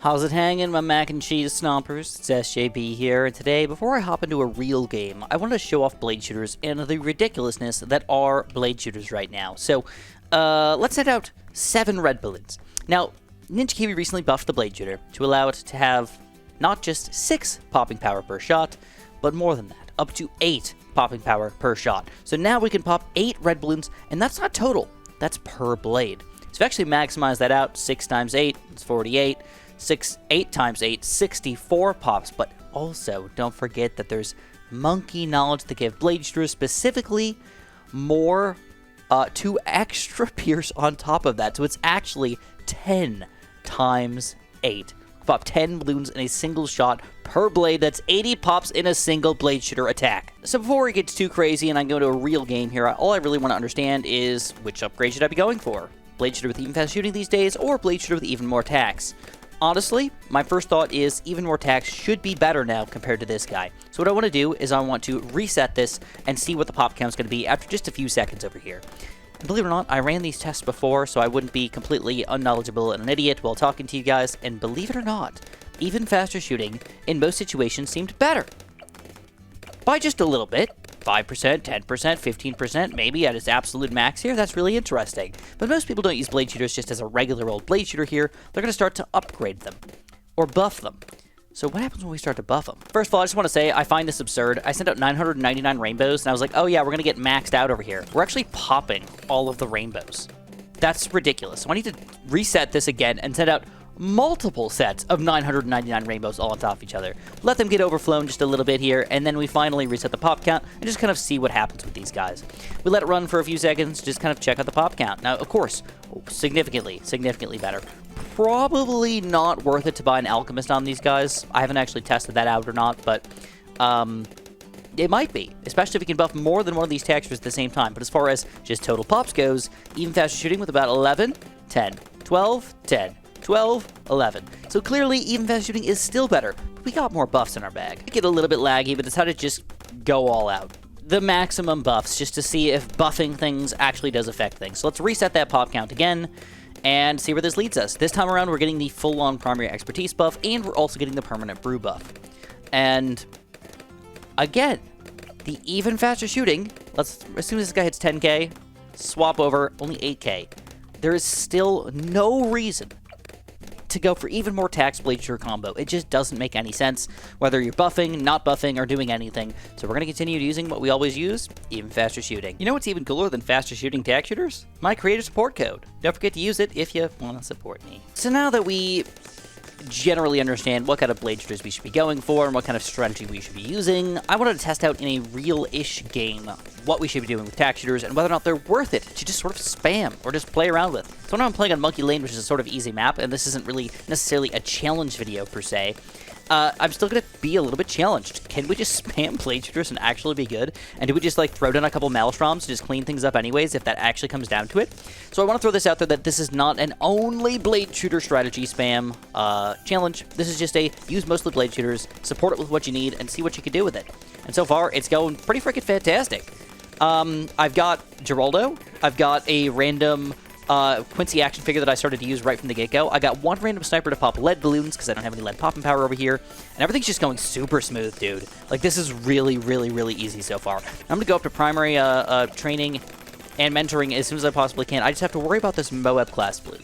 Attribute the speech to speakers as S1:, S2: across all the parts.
S1: How's it hanging, my mac and cheese stompers? It's SJB here, and today, before I hop into a real game, I wanted to show off blade shooters and the ridiculousness that are blade shooters right now. So, let's set out 7 red balloons. Now, Ninja Kiwi recently buffed the blade shooter to allow it to have not just 6 popping power per shot, but more than that, up to 8 popping power per shot. So now we can pop 8 red balloons, and that's not total, that's per blade. So if you actually maximize that out, 6 times 8 is 48. 8 times 8, 64 pops, but also don't forget that there's monkey knowledge to give blade shooters specifically more 2 extra pierce on top of that. So it's actually 10 times 8. Pop 10 balloons in a single shot per blade. That's 80 pops in a single blade shooter attack. So before it gets too crazy and I go to a real game here, all I really want to understand is which upgrade should I be going for? Blade shooter with even fast shooting these days, or blade shooter with even more attacks? Honestly, my first thought is even more attacks should be better now compared to this guy. So what I want to do is I want to reset this and see what the pop count's going to be after just a few seconds over here. And believe it or not, I ran these tests before, so I wouldn't be completely unknowledgeable and an idiot while talking to you guys. And believe it or not, even faster shooting in most situations seemed better. By just a little bit. 5%, 10%, 15%, maybe at its absolute max here. That's really interesting. But most people don't use blade shooters just as a regular old blade shooter here. They're going to start to upgrade them or buff them. So what happens when we start to buff them? First of all, I just want to say I find this absurd. I sent out 999 rainbows, and I was like, oh yeah, we're going to get maxed out over here. We're actually popping all of the rainbows. That's ridiculous. So I need to reset this again and send out multiple sets of 999 rainbows all on top of each other. Let them get overflown just a little bit here, and then we finally reset the pop count and just kind of see what happens with these guys. We let it run for a few seconds, just kind of check out the pop count. Now, of course, significantly better. Probably not worth it to buy an alchemist on these guys. I haven't actually tested that out or not, but it might be, especially if we can buff more than one of these textures at the same time. But as far as just total pops goes, even faster shooting with about 11, 10, 12, 10, 12, 11. So clearly, even fast shooting is still better, but we got more buffs in our bag. It get a little bit laggy, but decided to just go all out. The maximum buffs, just to see if buffing things actually does affect things. So let's reset that pop count again, and see where this leads us. This time around, we're getting the full-on primary expertise buff, and we're also getting the permanent brew buff. And again, the even faster shooting, as soon as this guy hits 10k, swap over, only 8k. There is still no reason to go for even more tax blade shooter combo. It just doesn't make any sense, whether you're buffing, not buffing, or doing anything. So we're going to continue using what we always use, even faster shooting. You know what's even cooler than faster shooting tax shooters? My creator support code. Don't forget to use it if you want to support me. So now that we generally understand what kind of blade shooters we should be going for and what kind of strategy we should be using, I wanted to test out in a real-ish game what we should be doing with tack shooters and whether or not they're worth it to just sort of spam or just play around with. So now I'm playing on Monkey Lane, which is a sort of easy map, and this isn't really necessarily a challenge video per se. I'm still going to be a little bit challenged. Can we just spam blade shooters and actually be good? And do we just like throw down a couple Maelstroms to just clean things up anyways if that actually comes down to it? So I want to throw this out there that this is not an only blade shooter strategy spam challenge. This is just a use mostly blade shooters, support it with what you need, and see what you can do with it. And so far, it's going pretty freaking fantastic. I've got Geraldo. I've got a random Quincy action figure that I started to use right from the get-go. I got one random sniper to pop lead balloons because I don't have any lead popping power over here. And everything's just going super smooth, dude. Like, this is really, really, really easy so far. I'm going to go up to primary training and mentoring as soon as I possibly can. I just have to worry about this Moab class balloon.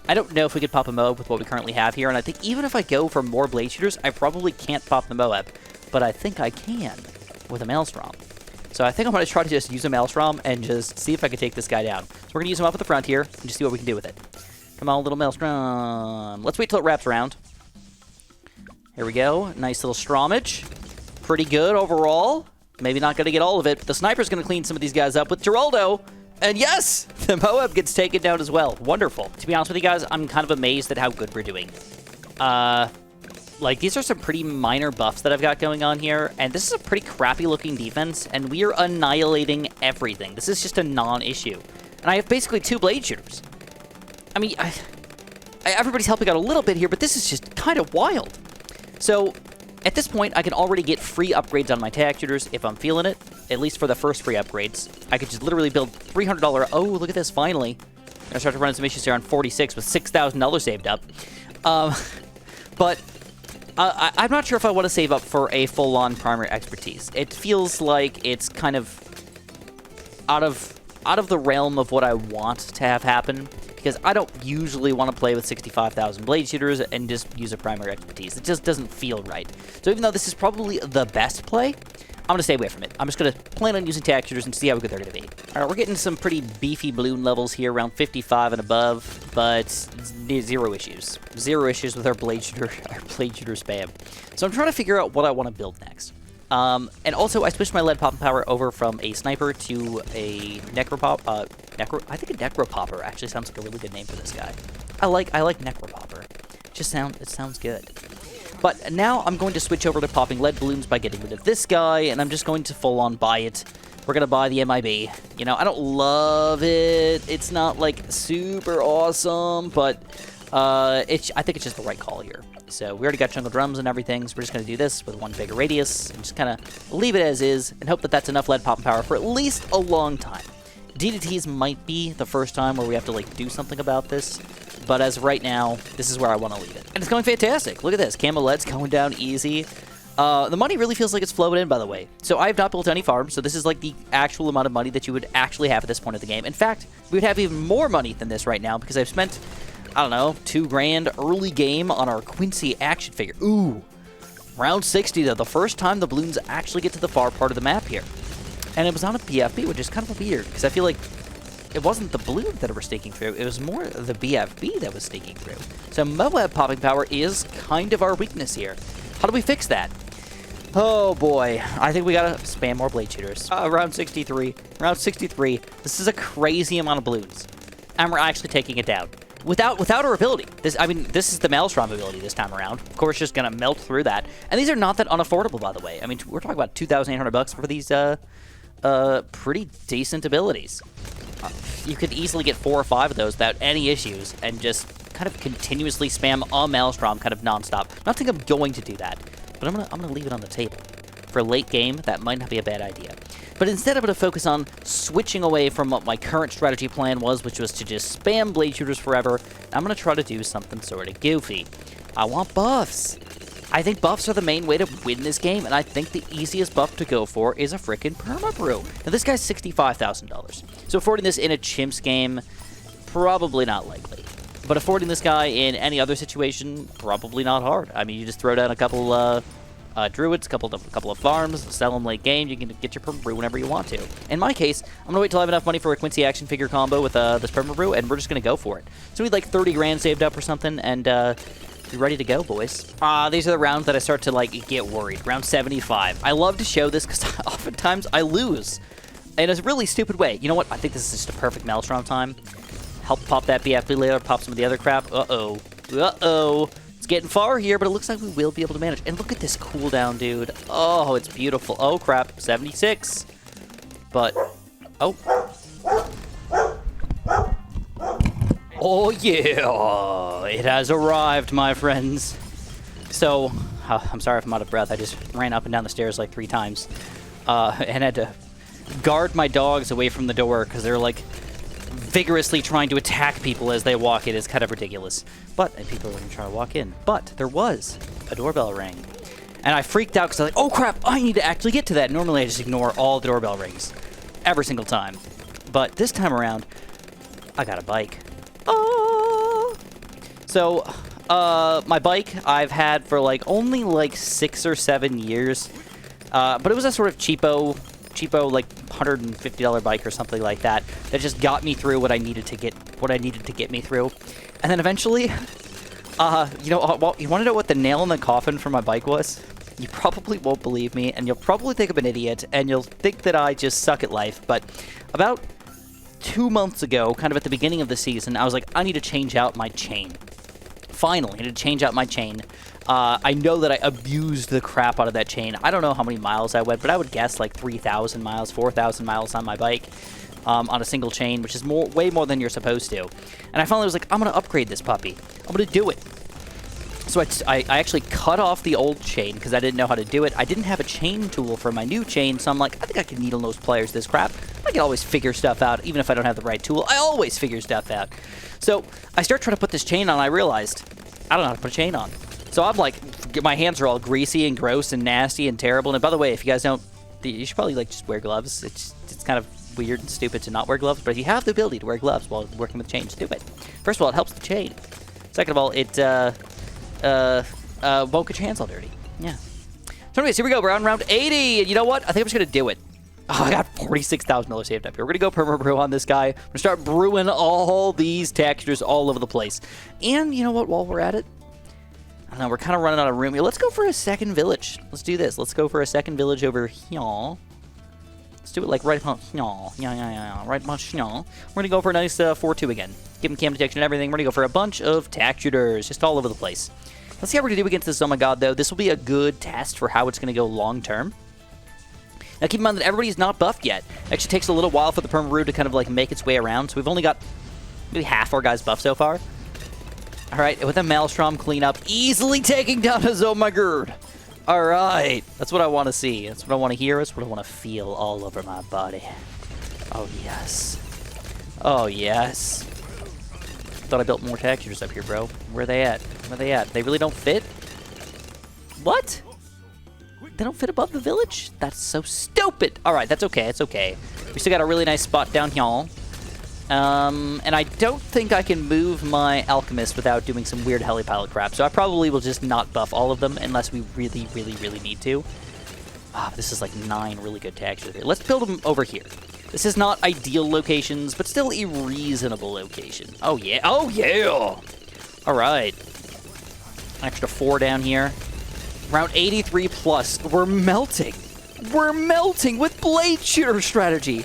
S1: I don't know if we could pop a Moab with what we currently have here, and I think even if I go for more blade shooters, I probably can't pop the Moab. But I think I can with a Maelstrom. So I think I'm going to try to just use a Maelstrom and just see if I can take this guy down. So we're going to use him up at the front here and just see what we can do with it. Come on, little Maelstrom. Let's wait till it wraps around. Here we go. Nice little Stromage. Pretty good overall. Maybe not going to get all of it, but the sniper's going to clean some of these guys up with Geraldo. And yes, the Moab gets taken down as well. Wonderful. To be honest with you guys, I'm kind of amazed at how good we're doing. Like, these are some pretty minor buffs that I've got going on here, and this is a pretty crappy-looking defense, and we are annihilating everything. This is just a non-issue. And I have basically 2 blade shooters. I mean, everybody's helping out a little bit here, but this is just kind of wild. So, at this point, I can already get free upgrades on my tack shooters if I'm feeling it, at least for the first free upgrades. I could just literally build $300... Oh, look at this, finally. I'm going to start to run some issues here on 46 with $6,000 saved up. but I'm not sure if I want to save up for a full-on primary expertise. It feels like it's kind of out of the realm of what I want to have happen, because I don't usually want to play with 65,000 blade shooters and just use a primary expertise. It just doesn't feel right. So even though this is probably the best play, I'm going to stay away from it. I'm just going to plan on using Tack shooters and see how good they're going to be. All right, we're getting some pretty beefy balloon levels here, around 55 and above, but zero issues. Zero issues with our blade shooter spam. So I'm trying to figure out what I want to build next. And also, I switched my lead popping power over from a sniper to a necropop. I think a necropopper actually sounds like a really good name for this guy. I like necropopper. It sounds good. But now I'm going to switch over to popping lead balloons by getting rid of this guy, and I'm just going to full-on buy it. We're going to buy the MIB. You know, I don't love it. It's not, like, super awesome, but I think it's just the right call here. So we already got jungle drums and everything, so we're just going to do this with one bigger radius and just kind of leave it as is and hope that that's enough lead popping power for at least a long time. DDTs might be the first time where we have to, like, do something about this. But as of right now, this is where I want to leave it. And it's going fantastic. Look at this. Camo lead's going down easy. The money really feels like it's flowing in, by the way. So I have not built any farms, so this is like the actual amount of money that you would actually have at this point of the game. In fact, we would have even more money than this right now because I've spent, I don't know, $2 grand early game on our Quincy action figure. Ooh, round 60, though. The first time the balloons actually get to the far part of the map here. And it was on a BFB, which is kind of weird because I feel like it wasn't the balloon that were sneaking through, it was more the BFB that was sneaking through. So Moab popping power is kind of our weakness here. How do we fix that? Oh boy, I think we gotta spam more blade shooters. Round 63. Round 63. This is a crazy amount of balloons. And we're actually taking it down. Without our ability. This is the Maelstrom ability this time around. Of course, just gonna melt through that. And these are not that unaffordable, by the way. I mean, we're talking about 2,800 bucks for these pretty decent abilities. You could easily get 4 or 5 of those without any issues and just kind of continuously spam a Maelstrom kind of nonstop. Not think I'm going to do that, but I'm gonna leave it on the table. For late game, that might not be a bad idea. But instead I'm gonna focus on switching away from what my current strategy plan was, which was to just spam blade shooters forever. I'm gonna try to do something sort of goofy. I want buffs. I think buffs are the main way to win this game, and I think the easiest buff to go for is a frickin' Perma-brew. Now, this guy's $65,000. So affording this in a Chimps game, probably not likely. But affording this guy in any other situation, probably not hard. I mean, you just throw down a couple druids, a couple of farms, sell them late game, you can get your Perma-brew whenever you want to. In my case, I'm going to wait till I have enough money for a Quincy action figure combo with this Perma-brew, and we're just going to go for it. So we had like 30 grand saved up or something, and be ready to go, boys. These are the rounds that I start to, like, get worried. Round 75. I love to show this because oftentimes I lose in a really stupid way. You know what? I think this is just a perfect Maelstrom time. Help pop that BFB later, pop some of the other crap. Uh-oh. Uh-oh. It's getting far here, but it looks like we will be able to manage. And look at this cooldown, dude. Oh, it's beautiful. Oh, crap. 76. But, oh. Oh, yeah. It has arrived, my friends. So, I'm sorry if I'm out of breath. I just ran up and down the stairs like 3 times. And had to guard my dogs away from the door because they're, like, vigorously trying to attack people as they walk in. It's kind of ridiculous. But, and people are going to try to walk in. But there was a doorbell ring. And I freaked out because I was like, oh, crap, I need to actually get to that. Normally, I just ignore all the doorbell rings. Every single time. But this time around, I got a bike. Oh! So, my bike I've had for, like, only, like, 6 or 7 years. But it was a sort of cheapo, like, $150 bike or something like that just got me through what I needed to get me through. And then eventually, you know, well, you want to know what the nail in the coffin for my bike was? You probably won't believe me, and you'll probably think I'm an idiot, and you'll think that I just suck at life, but about 2 months ago, kind of at the beginning of the season, I was like, I need to change out my chain. Finally, I need to change out my chain. I know that I abused the crap out of that chain. I don't know how many miles I went, but I would guess like 3,000 miles, 4,000 miles on my bike on a single chain, which is way more than you're supposed to. And I finally was like, I'm going to upgrade this puppy. I'm going to do it. So I actually cut off the old chain because I didn't know how to do it. I didn't have a chain tool for my new chain, so I'm like, I think I can needle nose pliers this crap. I can always figure stuff out, even if I don't have the right tool. I always figure stuff out. So I start trying to put this chain on, I realized I don't know how to put a chain on. So I'm like, my hands are all greasy and gross and nasty and terrible. And by the way, if you guys don't, you should probably like just wear gloves. It's kind of weird and stupid to not wear gloves, but if you have the ability to wear gloves while working with chains, do it. First of all, it helps the chain. Second of all, it won't get your hands all dirty. Yeah. So anyways, here we go. We're on round 80, and you know what? I think I'm just gonna do it. Oh, I got $46,000 saved up here. We're gonna go Perma-brew on this guy. We're gonna start brewing all these textures all over the place. And you know what? While we're at it, I don't know, we're kind of running out of room here. Let's go for a second village. Let's do this. Let's go for a second village over here. Let's do it like right upon here. Yeah. Right upon here. We're gonna go for a nice 4-2 again. Give him cam detection and everything. We're gonna go for a bunch of tack shooters, just all over the place. Let's see how we're gonna do against this. Oh my god, though. This will be a good test for how it's gonna go long term. Now keep in mind that everybody's not buffed yet. It actually takes a little while for the Perma-brew to kind of like make its way around, so we've only got maybe half our guys buffed so far. Alright, with a Maelstrom cleanup, easily taking down a Zomagerd. Alright, that's what I want to see. That's what I want to hear. That's what I want to feel all over my body. Oh yes. Oh yes. Thought I built more textures up here, bro. Where are they at? Where are they at? They really don't fit? What? They don't fit above the village? That's so stupid. Alright, that's okay. It's okay. We still got a really nice spot down here. And I don't think I can move my Alchemist without doing some weird helipilot crap. So I probably will just not buff all of them unless we really, really, really need to. Ah, this is like 9 really good textures here. Let's build them over here. This is not ideal locations, but still a reasonable location. Oh, yeah. Oh, yeah. All right. Extra 4 down here. Round 83 plus. We're melting. We're melting with blade shooter strategy.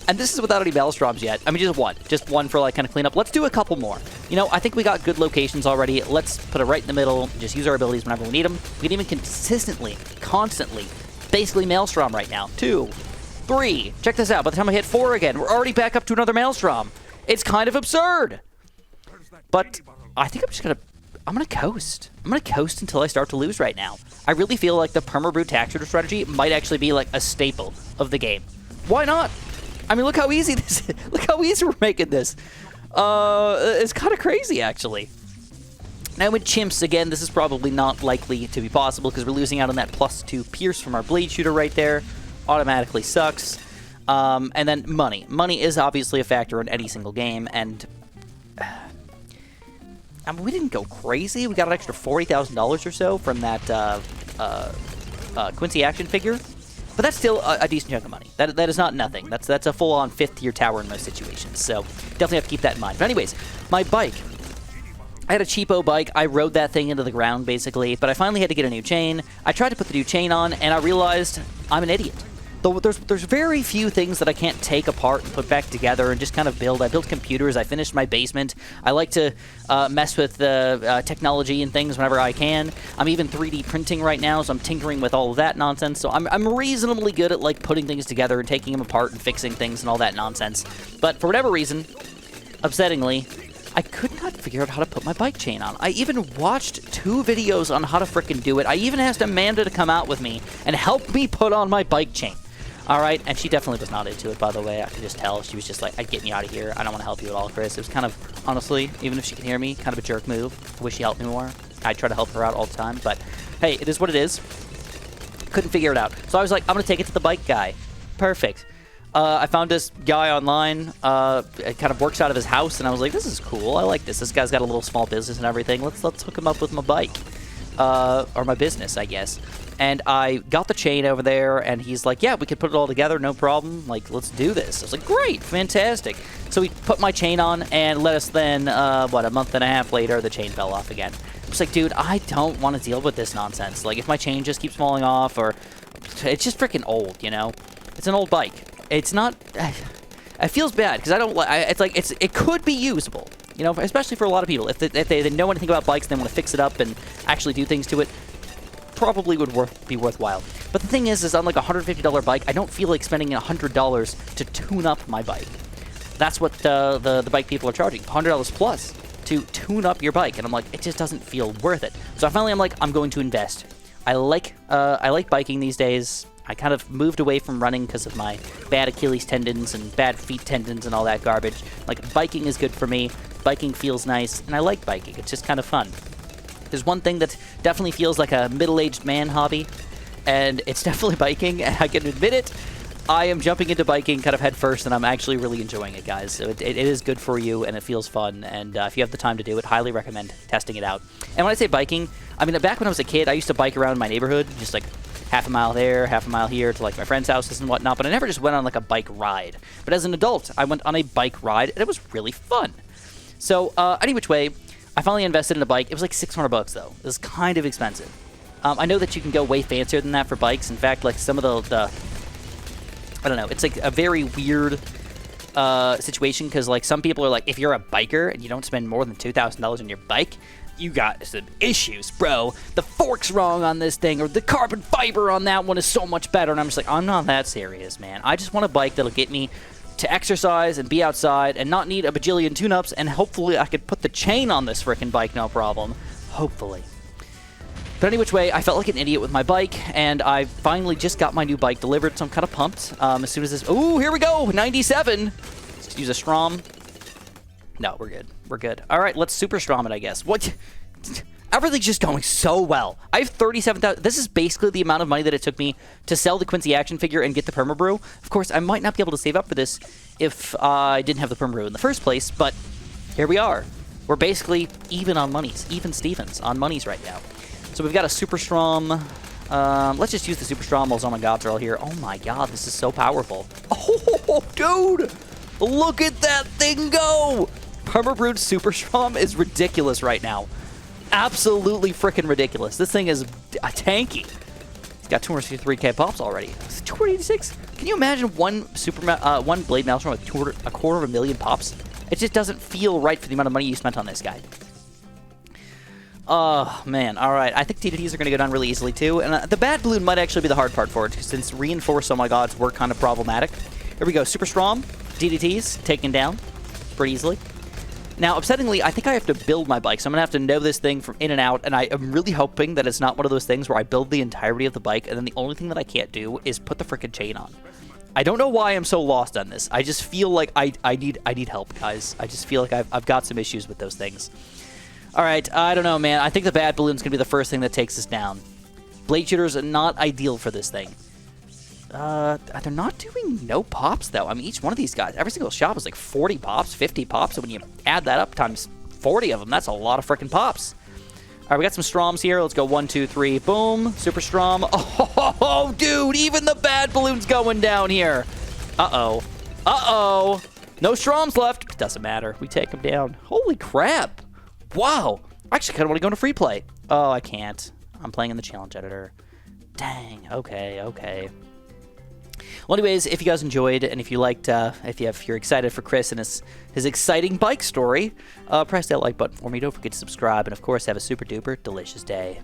S1: And this is without any Maelstroms yet. I mean, just one. Just one for, like, kind of cleanup. Let's do a couple more. You know, I think we got good locations already. Let's put it right in the middle. Just use our abilities whenever we need them. We can even consistently, constantly, basically Maelstrom right now. 2, 3. Check this out. By the time I hit 4 again, we're already back up to another Maelstrom. It's kind of absurd. But I think I'm gonna coast. I'm gonna coast until I start to lose right now. I really feel like the Perma-brew tack shooter strategy might actually be like a staple of the game. Why not? I mean, look how easy this is. Look how easy we're making this. It's kind of crazy, actually. Now with chimps, again, this is probably not likely to be possible because we're losing out on that +2 pierce from our blade shooter right there. Automatically sucks. And then money. Money is obviously a factor in any single game, and I mean, we didn't go crazy. We got an extra $40,000 or so from that Quincy action figure. But that's still a decent chunk of money. That is not nothing. That's a full-on 5th-tier tower in most situations. So definitely have to keep that in mind. But anyways, my bike. I had a cheapo bike. I rode that thing into the ground, basically. But I finally had to get a new chain. I tried to put the new chain on, and I realized I'm an idiot. There's very few things that I can't take apart and put back together and just kind of build. I built computers. I finished my basement. I like to mess with technology and things whenever I can. I'm even 3D printing right now, so I'm tinkering with all of that nonsense. So I'm reasonably good at like putting things together and taking them apart and fixing things and all that nonsense. But for whatever reason, upsettingly, I could not figure out how to put my bike chain on. I even watched 2 videos on how to frickin' do it. I even asked Amanda to come out with me and help me put on my bike chain. Alright, and she definitely was not into it, by the way. I could just tell. She was just like, I'd get me out of here. I don't want to help you at all, Chris. It was kind of, honestly, even if she can hear me, kind of a jerk move. I wish she helped me more. I try to help her out all the time, but hey, it is what it is. Couldn't figure it out. So I was like, I'm going to take it to the bike guy. Perfect. I found this guy online. It kind of works out of his house, and I was like, this is cool. I like this. This guy's got a little small business and everything. Let's hook him up with my bike. Or my business, I guess. And I got the chain over there, and he's like, yeah, we can put it all together, no problem. Like, let's do this. I was like, great, fantastic. So we put my chain on, and let us then, what, a month and a half later, the chain fell off again. I was like, dude, I don't want to deal with this nonsense. Like, if my chain just keeps falling off, or it's just freaking old, you know? It's an old bike. It's not... It feels bad, because I don't... It's like, it could be usable. You know, especially for a lot of people. If they know anything about bikes and they want to fix it up and actually do things to it, probably would be worthwhile. But the thing is on like a $150 bike, I don't feel like spending $100 to tune up my bike. That's what the bike people are charging, $100 plus to tune up your bike. And I'm like, it just doesn't feel worth it. So finally I'm like, I'm going to invest. I like biking these days. I kind of moved away from running because of my bad Achilles tendons and bad feet tendons and all that garbage. Like, biking is good for me. Biking feels nice, and I like biking. It's just kind of fun. There's one thing that definitely feels like a middle-aged man hobby, and it's definitely biking, and I can admit it. I am jumping into biking kind of head first, and I'm actually really enjoying it, guys. So it is good for you, and it feels fun, and if you have the time to do it, highly recommend testing it out. And when I say biking, I mean, back when I was a kid, I used to bike around my neighborhood, just like half a mile there, half a mile here to like my friends' houses and whatnot, but I never just went on like a bike ride. But as an adult, I went on a bike ride, and it was really fun. So any which way, I finally invested in a bike. It was like $600 though. It was kind of expensive. I know that you can go way fancier than that for bikes. In fact, like some of the I don't know, it's like a very weird situation, because like some people are like, if you're a biker and you don't spend more than $2,000 on your bike, you got some issues, bro. The fork's wrong on this thing, or the carbon fiber on that one is so much better. And I'm just like, I'm not that serious, man. I just want a bike that'll get me to exercise and be outside and not need a bajillion tune-ups, and hopefully I could put the chain on this frickin' bike, no problem. Hopefully. But any which way, I felt like an idiot with my bike, and I finally just got my new bike delivered, so I'm kind of pumped. As soon as this... Ooh, here we go! 97! Let's use a Strom. No, we're good. We're good. All right, let's super Strom it, I guess. What? Everything's just going so well. I have 37,000... This is basically the amount of money that it took me to sell the Quincy action figure and get the Perma-brew. Of course, I might not be able to save up for this if I didn't have the Perma-brew in the first place, but here we are. We're basically even on monies. Even Stevens on monies right now. So we've got a Super Strom. Let's just use the Super Strom while my gods are all here. Oh my god, this is so powerful. Oh, dude! Look at that thing go! Perma-brewed Super Strom is ridiculous right now. Absolutely freaking ridiculous. This thing is a tanky. It's got 253k pops already. 286? Can you imagine one Blade Maelstrom with a quarter of a million pops? It just doesn't feel right for the amount of money you spent on this guy. Oh, man. All right. I think TDTs are going to go down really easily, too. And the bad balloon might actually be the hard part for it, since reinforced oh my gods were kind of problematic. Here we go. Super Strom. DDTs taken down pretty easily. Now, upsettingly, I think I have to build my bike, so I'm going to have to know this thing from in and out, and I am really hoping that it's not one of those things where I build the entirety of the bike, and then the only thing that I can't do is put the frickin' chain on. I don't know why I'm so lost on this. I just feel like I need help, guys. I just feel like I've got some issues with those things. All right, I don't know, man. I think the bad balloon's going to be the first thing that takes us down. Blade shooters are not ideal for this thing. They're not doing no pops, though. I mean, each one of these guys, every single shot is like 40 pops, 50 pops. So when you add that up times 40 of them, that's a lot of freaking pops. All right, we got some Stroms here. Let's go 1, 2, 3. Boom. Super Strom. Oh, dude, even the bad balloon's going down here. Uh-oh. Uh-oh. No Stroms left. Doesn't matter. We take them down. Holy crap. Wow. I actually kind of want to go into free play. Oh, I can't. I'm playing in the challenge editor. Dang. Okay, okay. Well, anyways, if you guys enjoyed, and if you liked, if you're excited for Chris and his exciting bike story, press that like button for me. Don't forget to subscribe, and of course, have a super duper delicious day.